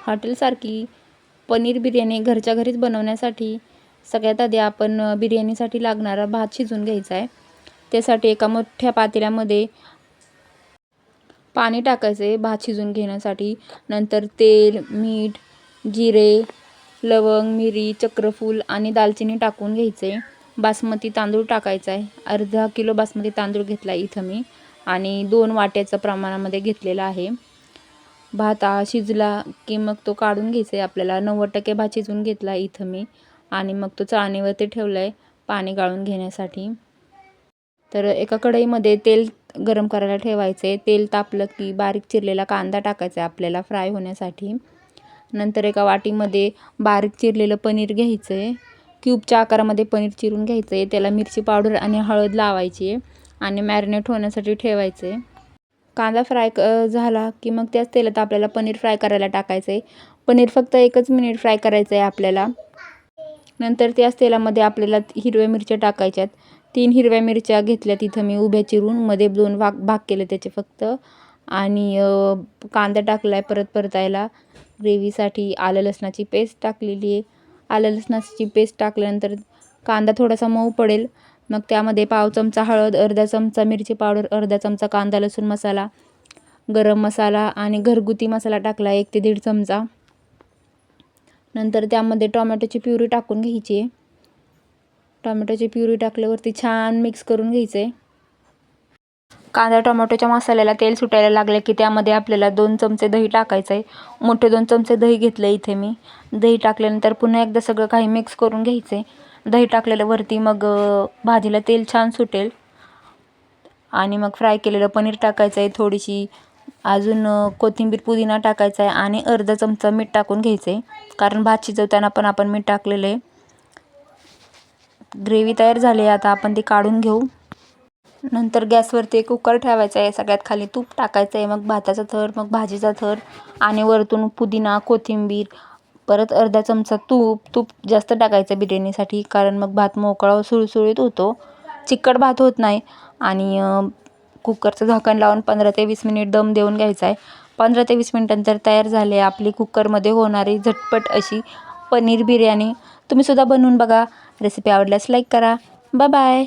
हॉटेलसारखी पनीर बिर्याणी घरच्या घरीच बनवण्यासाठी सगळ्यात आधी आपण बिर्याणीसाठी लागणारा भात शिजवून घ्यायचा आहे. त्यासाठी एका मोठ्या पातेल्यामध्ये पाणी टाकायचं आहे भात शिजवून घेण्यासाठी. नंतर तेल, मीठ, जिरे, लवंग, मिरी, चक्रफूल आणि दालचिनी टाकून घ्यायचे. बासमती तांदूळ टाकायचा आहे. अर्धा किलो बासमती तांदूळ घेतला इथं मी आणि 2 वाट्याचा प्रमाणामध्ये घेतलेला आहे. भात शिजला की मग तो काढून घ्यायचा आहे आपल्याला. 90% भात शिजवून घेतला इथं मी आणि मग तो चाळणीवरती ठेवला आहे पाणी गाळून घेण्यासाठी. तर एका कढईमध्ये तेल गरम करायला ठेवायचे. तेल तापलं की बारीक चिरलेला कांदा टाकायचा आहे आपल्याला फ्राय होण्यासाठी. नंतर एका वाटीमध्ये बारीक चिरलेलं पनीर घ्यायचं आहे. क्यूबच्या आकारामध्ये पनीर चिरून घ्यायचं आहे. त्याला मिरची पावडर आणि हळद लावायची आहे आणि मॅरिनेट होण्यासाठी ठेवायचं आहे. कांदा फ्राय झाला की मग त्याच तेलात आपल्याला पनीर फ्राय करायला टाकायचं आहे. पनीर फक्त 1 मिनिट फ्राय करायचं आहे आपल्याला. नंतर त्याच तेलामध्ये आपल्याला हिरव्या मिरच्या टाकायच्यात. 3 हिरव्या मिरच्या घेतल्या तिथं मी उभ्या चिरून, मध्ये 2 भाग केले त्याचे फक्त. आणि कांदा टाकला आहे परत परतायला. ग्रेव्हीसाठी आलं लसणाची पेस्ट टाकलेली आहे. आलं लसणाची पेस्ट टाकल्यानंतर कांदा थोडासा मऊ पडेल. मग त्यामध्ये पाव चमचा हळद, अर्धा चमचा मिरची पावडर, अर्धा चमचा कांदा लसूण मसाला, गरम मसाला आणि घरगुती मसाला टाकला 1 ते 1.5 चमचा. नंतर त्यामध्ये टोमॅटोची प्युरी टाकून घ्यायची आहे. टोमॅटोची प्युरी टाकल्यावरती छान मिक्स करून घ्यायचं आहे. कांदा टोमॅटोच्या मसाल्याला तेल सुटायला लागले की त्यामध्ये आपल्याला 2 चमचे दही टाकायचं आहे. मोठे 2 चमचे दही घेतलं इथे मी. दही टाकल्यानंतर पुन्हा एकदा सगळं काही मिक्स करून घ्यायचं आहे. दही टाकलेल्यावरती मग भाजीला तेल छान सुटेल आणि मग फ्राय केलेलं पनीर टाकायचं आहे. थोडीशी अजून कोथिंबीर पुदिना टाकायचा आहे आणि अर्धा चमचा मीठ टाकून घ्यायचं आहे, कारण भात शिजवताना पण आपण मीठ टाकलेलं आहे. ग्रेव्ही तयार झाली आहे. आता आपण ती काढून घेऊ. नंतर गॅसवरती एक कुकर ठेवायचा आहे. सगळ्यात खाली तूप टाकायचं आहे. मग भाताचा थर, मग भाजीचा थर आणि वरतून पुदिना, कोथिंबीर, परत अर्धा चमचा तूप जास्त टाकायचं बिर्याणीसाठी, कारण मग भात मोकळा सुळसुळीत होतो, चिकट भात होत नाही. आणि कुकरचं झाकण लावून 15 ते 20 मिनिट दम देऊन घ्यायचा आहे. 15 ते 20 मिनिटांनंतर तयार झाली आपली कुकरमध्ये होणारी झटपट अशी पनीर बिर्याणी. तुम्हीसुद्धा बनवून बघा. रेसिपी आवडल्यास लाईक करा. Bye bye.